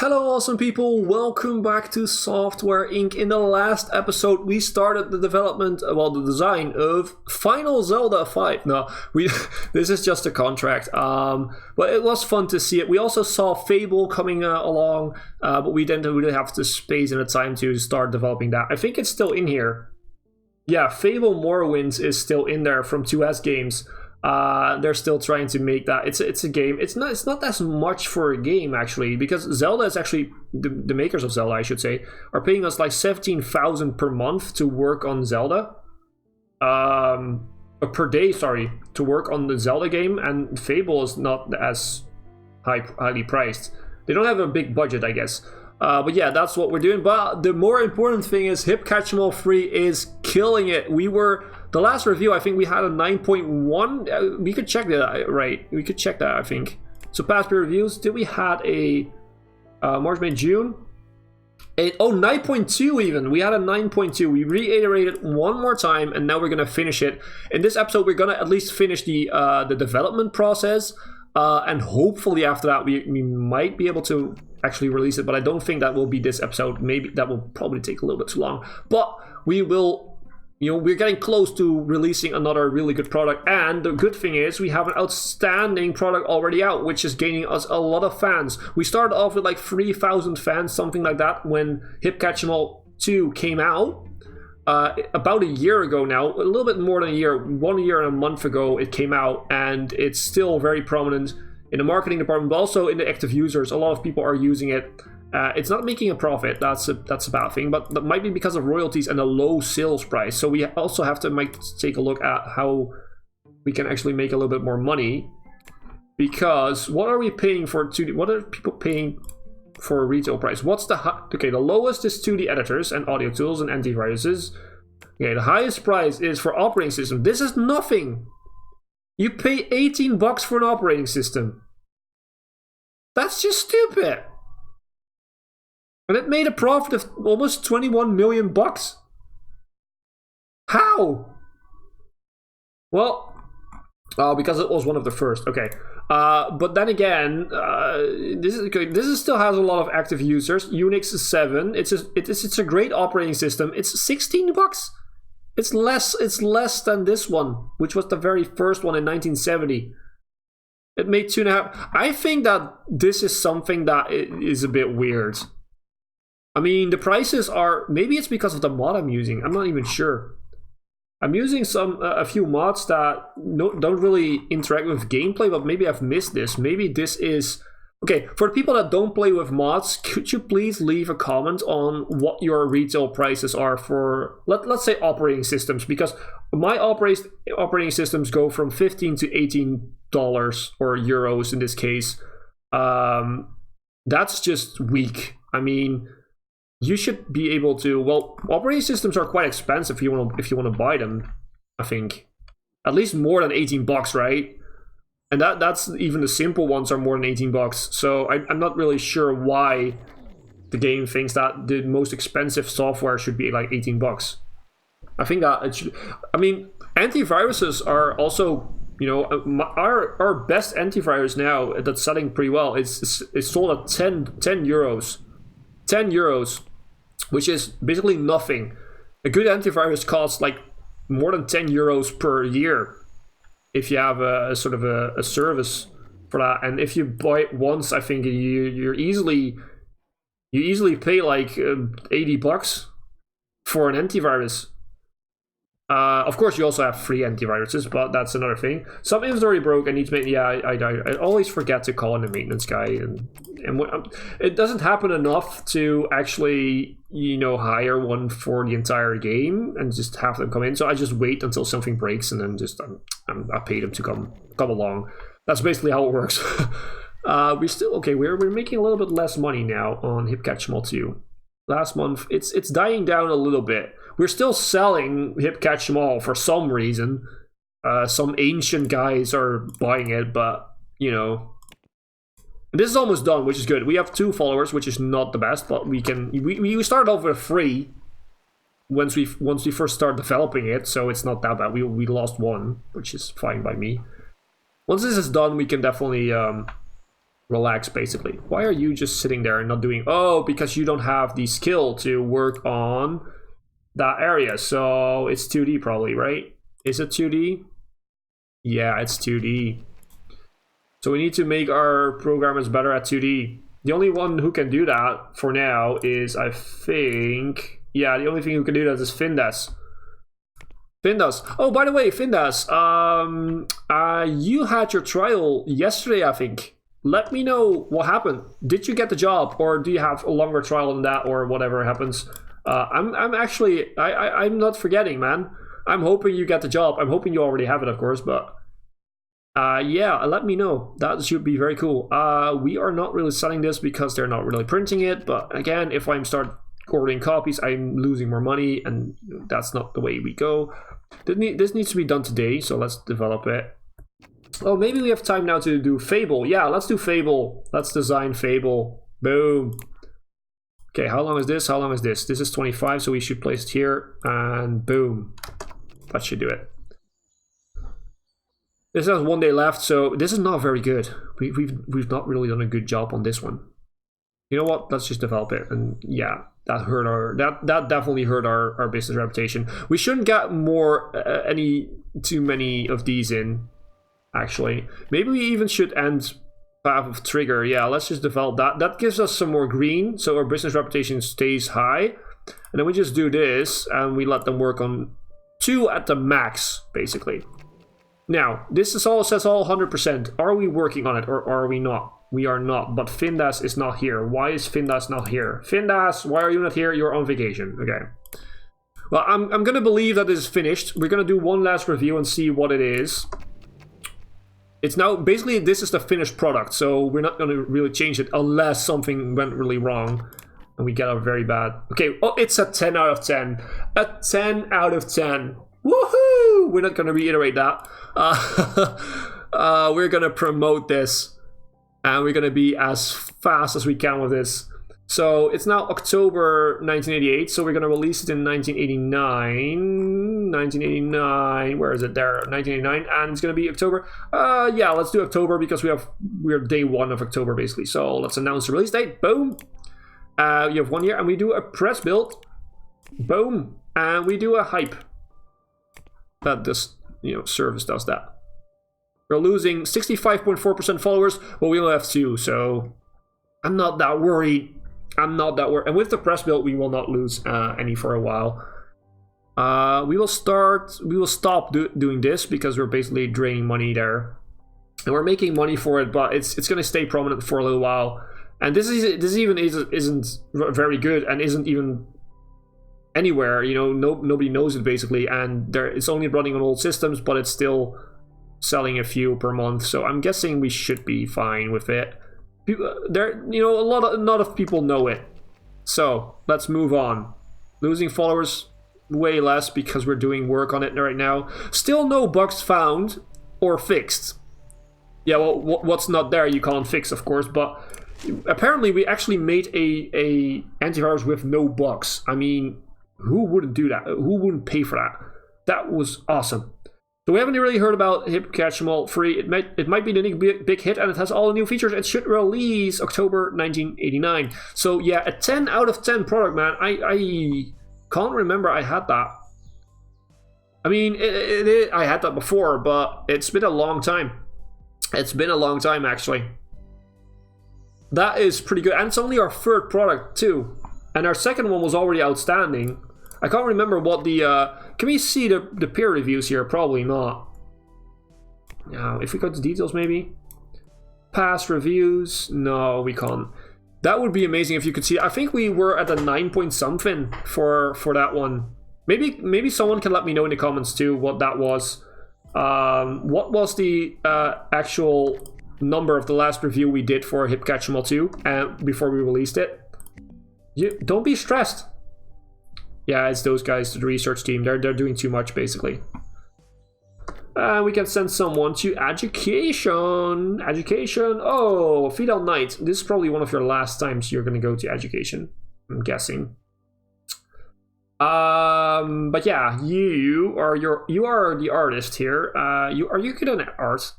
Hello awesome people, welcome back to Software Inc. In the last episode we started the development, the design of Final Zelda 5. No, this is just a contract, but it was fun to see it. We also saw Fable coming along, but we didn't really have the space and the time to start developing that. I think it's still in here. Yeah, Fable Morrowinds is still in there from 2S Games. They're still trying to make that. It's a game. It's not as much for a game actually, because Zelda is actually the makers of Zelda, I should say, are paying us like 17,000 per month to work on Zelda. Per day, sorry, to work on the Zelda game, and Fable is not as highly priced. They don't have a big budget, I guess. But yeah, that's what we're doing. But the more important thing is Hipbone 3 is killing it. The last review, I think we had a 9.1. We could check that, right? We could check that, I think. So past peer reviews, did we had a March, May, June? 9.2 even. We had a 9.2. We reiterated one more time, and now we're gonna finish it. In this episode, we're gonna at least finish the development process, and hopefully after that, we might be able to actually release it. But I don't think that will be this episode. Maybe that will probably take a little bit too long. But we will. We're getting close to releasing another really good product, and the good thing is we have an outstanding product already out, which is gaining us a lot of fans. We started off with like 3,000 fans, something like that, when Hipbone 2 came out. About a year ago now, a little bit more than a year, 1 year and a month ago it came out, and it's still very prominent in the marketing department, but also in the active users. A lot of people are using it. It's not making a profit, that's a bad thing, but that might be because of royalties and a low sales price. So we also have to take a look at how we can actually make a little bit more money. Because what are we paying for 2D? What are people paying for a retail price? What's the the lowest is 2D editors and audio tools and antiviruses. Okay, the highest price is for operating system. This is nothing. You pay 18 bucks for an operating system. That's just stupid. And it made a profit of almost 21 million bucks. How? Well, because it was one of the first. Okay, but then again, this still has a lot of active users. Unix is 7. It's a great operating system. It's 16 bucks. It's less than this one, which was the very first one in 1970. It made 2.5. I think that this is something that is a bit weird. I mean, the prices are, maybe it's because of the mod I'm using. I'm not even sure. I'm using a few mods that don't really interact with gameplay, but maybe I've missed this. Maybe this is... Okay, for the people that don't play with mods, could you please leave a comment on what your retail prices are for, let's say, operating systems? Because my operating systems go from $15 to $18, or euros in this case. That's just weak. I mean... You should be able to. Well, operating systems are quite expensive if you want to buy them. I think at least more than 18 bucks, right? And that's even the simple ones are more than 18 bucks. So I'm not really sure why the game thinks that the most expensive software should be like 18 bucks. I think that it should. I mean, antiviruses are also, our best antivirus now that's selling pretty well. It's sold at 10 euros. 10 euros, which is basically nothing. A good antivirus costs like more than 10 euros per year if you have a sort of a service for that. And if you buy it once, I think you easily pay like 80 bucks for an antivirus. Of course, you also have free antiviruses, but that's another thing. Some inventory broke. I need to make. Yeah, I always forget to call in the maintenance guy, and it doesn't happen enough to actually hire one for the entire game and just have them come in. So I just wait until something breaks, and then just I pay them to come along. That's basically how it works. We're making a little bit less money now on Hipbone 2. Last month, it's dying down a little bit. We're still selling Hipbone for some reason. Some ancient guys are buying it, but this is almost done, which is good. We have 2 followers, which is not the best, but we started off with 3 once we first started developing it, so it's not that bad. We lost 1, which is fine by me. Once this is done, we can definitely relax, basically. Why are you just sitting there and not doing... Oh, because you don't have the skill to work on that area. So it's 2D probably, right? Is it 2D? Yeah, it's 2D. So we need to make our programmers better at 2D. The only one who can do that for now is, I think... Yeah, the only thing who can do that is Findas. Findas. Oh, by the way, Findas, you had your trial yesterday, I think. Let me know what happened. Did you get the job, or do you have a longer trial than that, or whatever happens? I'm actually, I'm not forgetting, man. I'm hoping you get the job. I'm hoping you already have it, of course, but yeah, let me know. That should be very cool. We are not really selling this because they're not really printing it, but again, if I start ordering copies, I'm losing more money, and that's not the way we go. This needs to be done today, so let's develop it. Oh, maybe we have time now to do Fable. Yeah, let's do Fable. Let's design Fable. Boom. Okay, how long is this? How long is this? This is 25, so we should place it here, and boom. That should do it. This has 1 day left, so this is not very good. We've not really done a good job on this one. You know what? Let's just develop it, and yeah, that hurt our that definitely hurt our business reputation. We shouldn't get too many of these in. Actually, maybe we even should end path of trigger. Yeah, let's just develop that. That gives us some more green, so our business reputation stays high. And then we just do this, and we let them work on 2 at the max, basically. Now, this is all says all 100%. Are we working on it, or are we not? We are not, but Findas is not here. Why is Findas not here? Findas, why are you not here? You're on vacation. Okay. Well, I'm going to believe that this is finished. We're going to do one last review and see what it is. It's now, basically, this is the finished product, so we're not going to really change it unless something went really wrong and we get a very bad... Okay, oh, it's a 10 out of 10. A 10 out of 10. Woohoo! We're not going to reiterate that. We're going to promote this, and we're going to be as fast as we can with this. So it's now October 1988, so we're going to release it in 1989, where is it there, 1989, and it's going to be October. Yeah, let's do October because we're day 1 of October basically. So let's announce the release date. Boom. You have 1 year, and we do a press build. Boom. And we do a hype. That this, service does that. We're losing 65.4% followers, but we only have 2, so I'm not that worried. I'm not that worried. And with the press build, we will not lose any for a while. We will stop doing this because we're basically draining money there. And we're making money for it, but it's going to stay prominent for a little while. And this isn't very good and isn't even anywhere. Nobody knows it basically. And it's only running on old systems, but it's still selling a few per month. So I'm guessing we should be fine with it. A lot of people know it. So let's move on. Losing followers way less because we're doing work on it right now. Still no bugs found or fixed. Yeah, well, what's not there you can't fix, of course, but apparently we actually made a antivirus with no bugs. I mean, who wouldn't do that? Who wouldn't pay for that? That was awesome. So we haven't really heard about Hipbone 3. It might be the big hit, and it has all the new features. It should release October 1989. So yeah, a 10 out of 10 product, man. I can't remember I had that. I mean, I had that before, but it's been a long time. It's been a long time, actually. That is pretty good, and it's only our 3rd product too. And our 2nd one was already outstanding. I can't remember what the... can we see the peer reviews here? Probably not. If we go to details, maybe. Past reviews. No, we can't. That would be amazing if you could see. I think we were at a 9 point something for that one. Maybe someone can let me know in the comments too what that was. What was the actual number of the last review we did for Hipbone 2 before we released it? Don't be stressed. Yeah, it's those guys, the research team. They're doing too much, basically. We can send someone to education. Education. Oh, Fidel Knight. This is probably one of your last times you're going to go to education, I'm guessing. But yeah, you are the artist here. Are you good at art?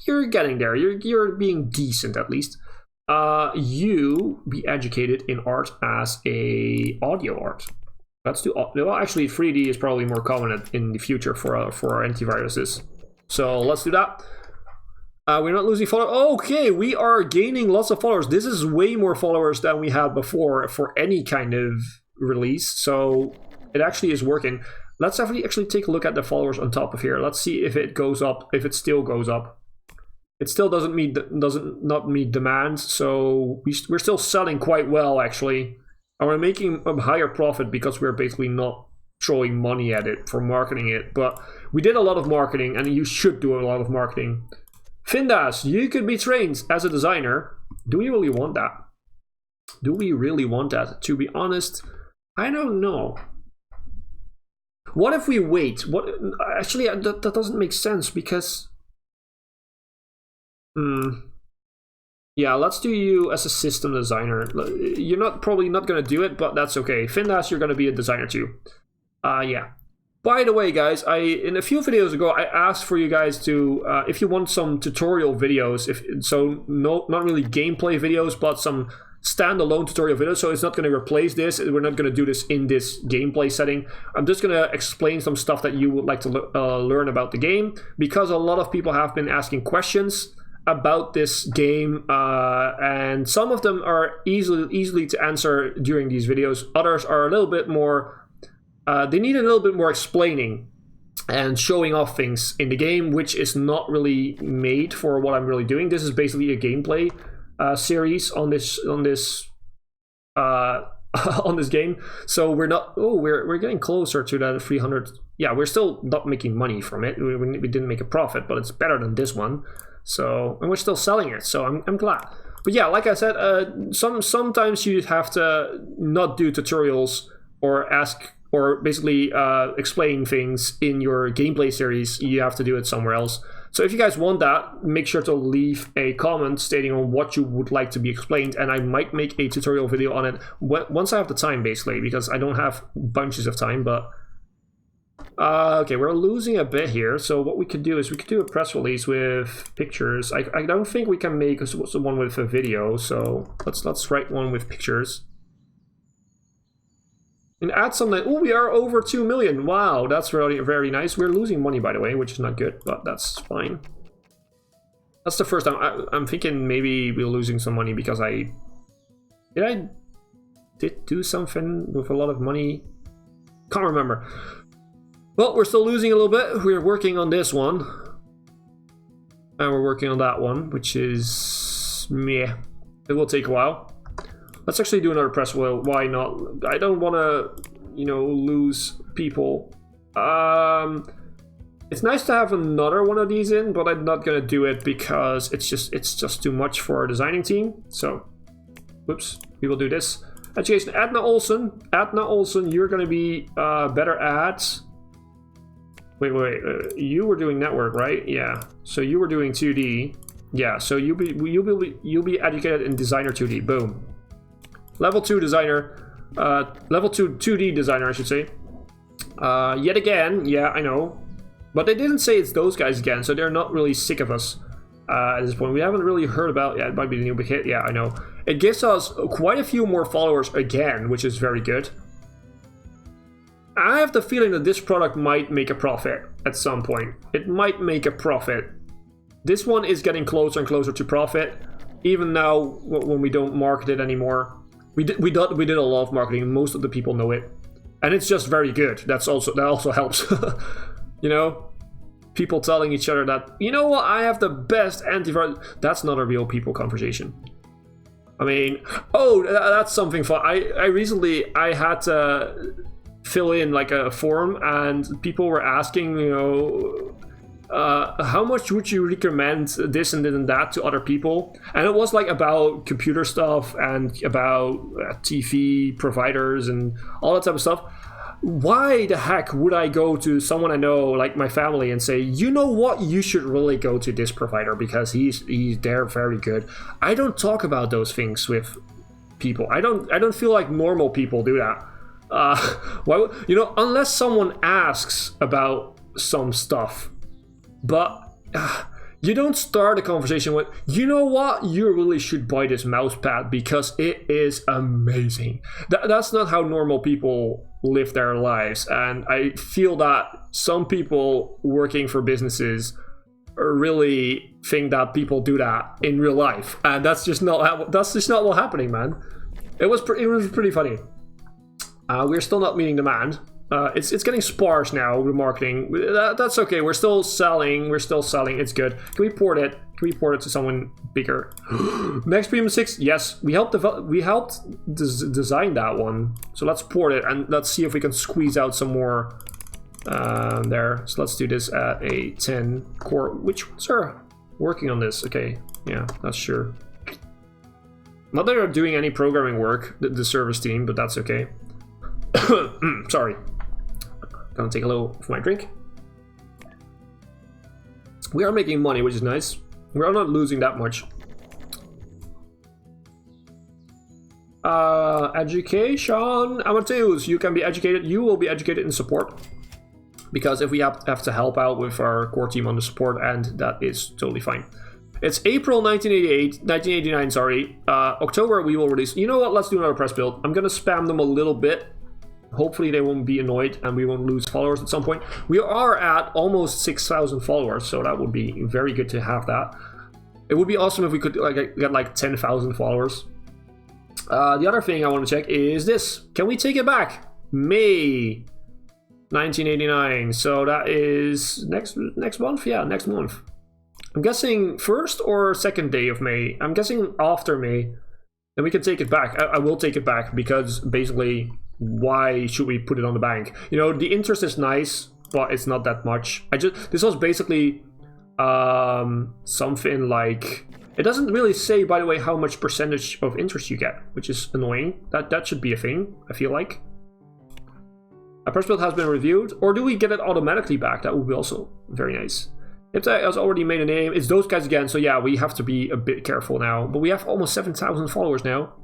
you're getting there. You're being decent at least. You be educated in art as a audio art. Let's do. Well, actually, 3D is probably more common in the future for our antiviruses. So let's do that. We're not losing followers. Okay, we are gaining lots of followers. This is way more followers than we had before for any kind of release. So it actually is working. Let's actually take a look at the followers on top of here. Let's see if it goes up. If it still goes up. It still doesn't meet demand. So we're still selling quite well actually. And we're making a higher profit because we're basically not throwing money at it for marketing it. But we did a lot of marketing, and you should do a lot of marketing. Findas, you could be trained as a designer. Do we really want that? Do we really want that? To be honest, I don't know. What if we wait? What? Actually, that doesn't make sense because... Yeah, let's do you as a system designer. You're probably not going to do it, but that's okay. Findas, you're going to be a designer too. Yeah. By the way, guys, in a few videos ago, I asked for you guys to, if you want some tutorial videos, not really gameplay videos, but some standalone tutorial videos. So it's not going to replace this. We're not going to do this in this gameplay setting. I'm just going to explain some stuff that you would like to learn about the game, because a lot of people have been asking questions about this game, and some of them are easily to answer during these videos. Others are a little bit more, they need a little bit more explaining and showing off things in the game, which is not really made for what I'm really doing. This is basically a gameplay series on this on this game. So we're not. Oh, we're getting closer to that 300. Yeah, we're still not making money from it. We didn't make a profit, but it's better than this one. So, and we're still selling it, so I'm glad. But yeah, like I said, sometimes you have to not do tutorials or basically explain things in your gameplay series. You have to do it somewhere else. So if you guys want that, make sure to leave a comment stating on what you would like to be explained, and I might make a tutorial video on it once I have the time, basically, because I don't have bunches of time, but... okay, we're losing a bit here, so what we could do is we could do a press release with pictures. I don't think we can make one with a video, so let's write one with pictures. And add something. Oh, we are over 2 million. Wow, that's really very nice. We're losing money, by the way, which is not good, but that's fine. That's the first time. I'm thinking maybe we're losing some money because I did do something with a lot of money. Can't remember. Well, we're still losing a little bit. We're working on this one. And we're working on that one, which is... meh. It will take a while. Let's actually do another press. Well, why not? I don't want to, lose people. It's nice to have another one of these in, but I'm not going to do it because it's just too much for our designing team. So, whoops, we will do this. Education, Adna Olsen, you're going to be better at... Wait, you were doing network, right? Yeah. So you were doing 2D. Yeah. So you'll be educated in designer 2D. Boom. Level 2 designer. Level 2 2D designer, I should say. Yet again. Yeah, I know. But they didn't say it's those guys again, so they're not really sick of us at this point. We haven't really heard about. Yeah, it might be the new big hit. Yeah, I know. It gives us quite a few more followers again, which is very good. I have the feeling that this product might make a profit at some point. It might make a profit. This one is getting closer and closer to profit, even now when we don't market it anymore. We did a lot of marketing. Most of the people know it, and it's just very good. That also helps. People telling each other that, you know what, I have the best antivirus. That's not a real people conversation. I mean, oh, that's something fun. I recently had to fill in like a form, and people were asking, how much would you recommend this and that to other people? And it was like about computer stuff and about TV providers and all that type of stuff. Why the heck would I go to someone I know, like my family, and say, you know what, you should really go to this provider because they're very good? I don't talk about those things with people. I don't feel like normal people do that. Unless someone asks about some stuff. But You don't start a conversation with, you know what, you really should buy this mouse pad because it is amazing. That's not how normal people live their lives. And I feel that some people working for businesses really think that people do that in real life. And that's just not what's happening, man. It was pretty funny. We're still not meeting demand. It's getting sparse now with marketing. That's okay. We're still selling. It's good. Can we port it? Can we port it to someone bigger? Next Premium 6. Yes, we helped design that one. So let's port it and let's see if we can squeeze out some more there. So let's do this at a 10 core. Which ones are working on this? Okay, yeah, that's sure. Not that they're doing any programming work, the service team, but that's okay. Sorry. Gonna take a little of my drink. We are making money, which is nice. We are not losing that much. Education. Amateus, you can be educated. You will be educated in support. Because if we have to help out with our core team on the support end, that is totally fine. It's April 1989, sorry. October we will release. You know what? Let's do another press build. I'm gonna spam them a little bit. Hopefully they won't be annoyed and we won't lose followers at some point. We are at almost 6,000 followers, so that would be very good to have that. It would be awesome if we could get like 10,000 followers. The other thing I want to check is this. Can we take it back? May 1989. So that is next month? Yeah, next month. I'm guessing first or second day of May. I'm guessing after May. Then we can take it back. I will take it back because basically, why should we put it on the bank? You know, the interest is nice, but it's not that much. This was basically something like, it doesn't really say, by the way, how much percentage of interest you get, which is annoying. That should be a thing, I feel like. A press build has been reviewed, or do we get it automatically back? That would be also very nice. Ipta has already made a name. It's those guys again, so yeah, we have to be a bit careful now. But we have almost 7,000 followers now.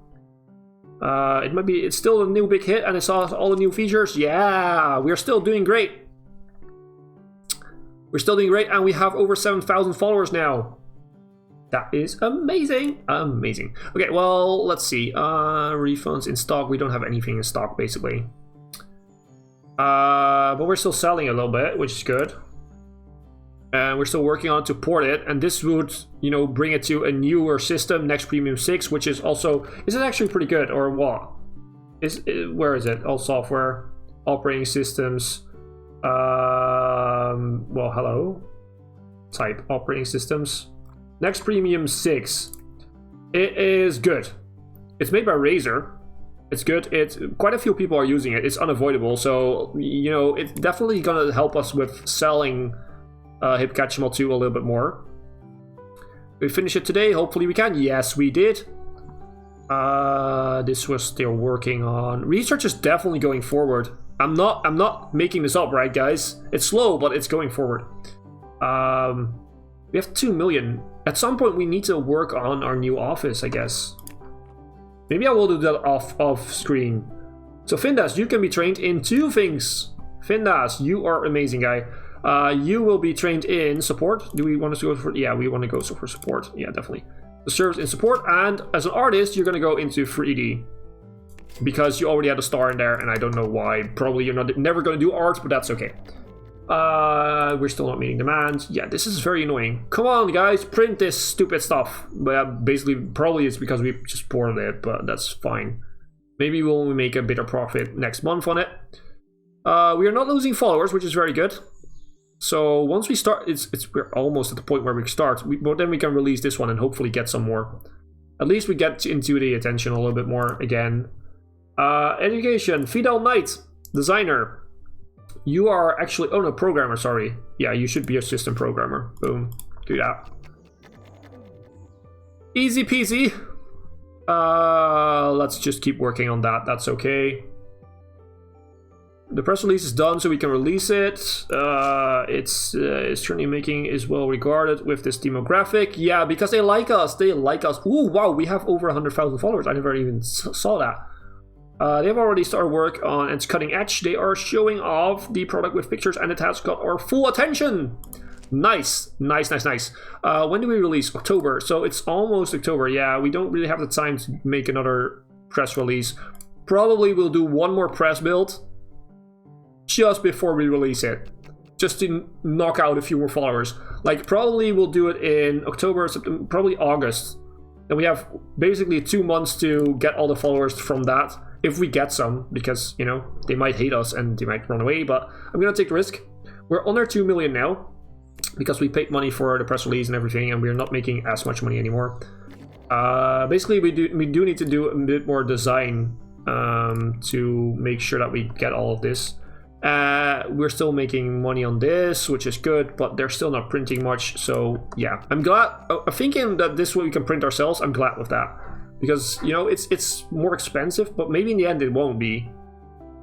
It's still a new big hit, and it's all the new features. Yeah, we're still doing great. We're still doing great, and we have over 7,000 followers now. That is amazing. Amazing. Okay, well, let's see. Refunds in stock. We don't have anything in stock, basically. But we're still selling a little bit, which is good. And we're still working on to port it, and this would, you know, bring it to a newer system, Next Premium 6, which is also, is it actually pretty good, or what? Where is it? All software, operating systems, well, hello, type operating systems, Next Premium 6. It is good. It's made by Razer. It's good. Quite a few people are using it. It's unavoidable, so, you know, it's definitely gonna help us with selling Hipbone 2 a little bit more. We finish it today. Hopefully we can. Yes, we did. This was still working on. Research is definitely going forward. I'm not making this up, right, guys? It's slow, but it's going forward. We have 2 million. At some point, we need to work on our new office, I guess. Maybe I will do that off screen. So Findas, you can be trained in 2 things. Findas, you are amazing, guy. You will be trained in support. Do we want to go for? Yeah, we want to go for support. Yeah, definitely. The service in support, and as an artist, you're gonna go into 3D because you already had a star in there, and I don't know why. Probably you're never gonna do art, but that's okay. We're still not meeting demand. Yeah, this is very annoying. Come on, guys, print this stupid stuff. But basically, probably it's because we just ported it, but that's fine. Maybe we'll make a bit of profit next month on it. We are not losing followers, which is very good. So once we start, we're almost at the point where we start. But then we can release this one and hopefully get some more. At least we get into the attention a little bit more again. Education, Fidel Knight, designer. You are actually, oh no, programmer, sorry. Yeah, you should be a system programmer. Boom, do that. Easy peasy. Let's just keep working on that, that's okay. The press release is done, so we can release it. It's currently making is well regarded with this demographic. Yeah, because they like us. They like us. Ooh, wow, we have over 100,000 followers. I never even saw that. They've already started work on It's Cutting Edge. They are showing off the product with pictures, and it has got our full attention. Nice. When do we release? October. So it's almost October. Yeah, we don't really have the time to make another press release. Probably we'll do one more press build just before we release it, just to knock out a few more followers. Like, probably we'll do it in October, September, probably August. And we have basically 2 months to get all the followers from that, if we get some, because, you know, they might hate us and they might run away, but I'm gonna take the risk. We're under 2 million now, because we paid money for the press release and everything, and we're not making as much money anymore. Basically, we do need to do a bit more design to make sure that we get all of this. We're still making money on this, which is good, but they're still not printing much. So yeah, I'm glad. Thinking that this way we can print ourselves, I'm glad with that, because, you know, it's more expensive, but maybe in the end it won't be.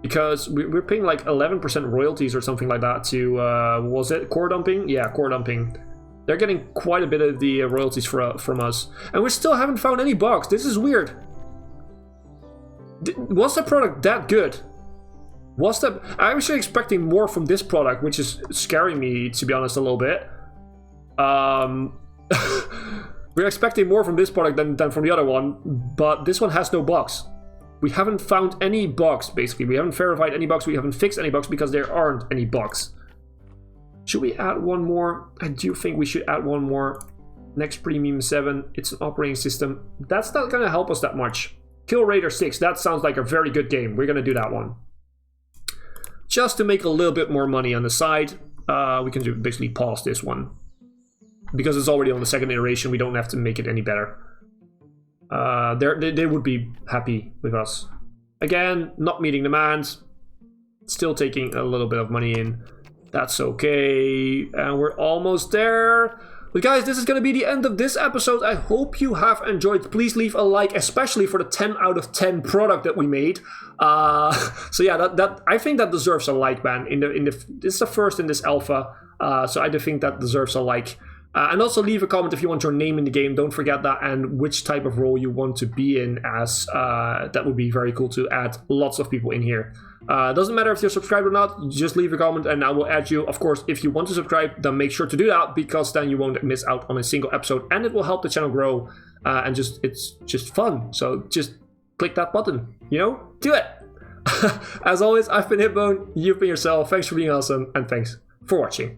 Because we're paying like 11% royalties or something like that to, was it core dumping? Yeah, core dumping. They're getting quite a bit of the royalties from us. And we still haven't found any bugs. This is weird. Was the product that good? I'm actually expecting more from this product, which is scaring me, to be honest, a little bit. We're expecting more from this product than from the other one, but this one has no bugs. We haven't found any bugs, basically. We haven't verified any bugs. We haven't fixed any bugs because there aren't any bugs. Should we add one more? I do think we should add one more. Next Premium 7. It's an operating system. That's not going to help us that much. Kill Raider 6. That sounds like a very good game. We're going to do that one. Just to make a little bit more money on the side. We can basically pause this one. Because it's already on the second iteration, we don't have to make it any better. They would be happy with us. Again, not meeting demands. Still taking a little bit of money in. That's okay. And we're almost there. But guys, this is going to be the end of this episode. I hope you have enjoyed. Please leave a like, especially for the 10 out of 10 product that we made. So yeah, that I think that deserves a like, man. This is the first in this alpha. So I do think that deserves a like. And also leave a comment if you want your name in the game. Don't forget that, and which type of role you want to be in, as that would be very cool to add lots of people in here. Doesn't matter if you're subscribed or not, just leave a comment and I will add you. Of course, if you want to subscribe, then make sure to do that, because then you won't miss out on a single episode, and it will help the channel grow, and it's just fun. So just click that button, you know? Do it! As always, I've been Hipbone, you've been yourself, thanks for being awesome, and thanks for watching.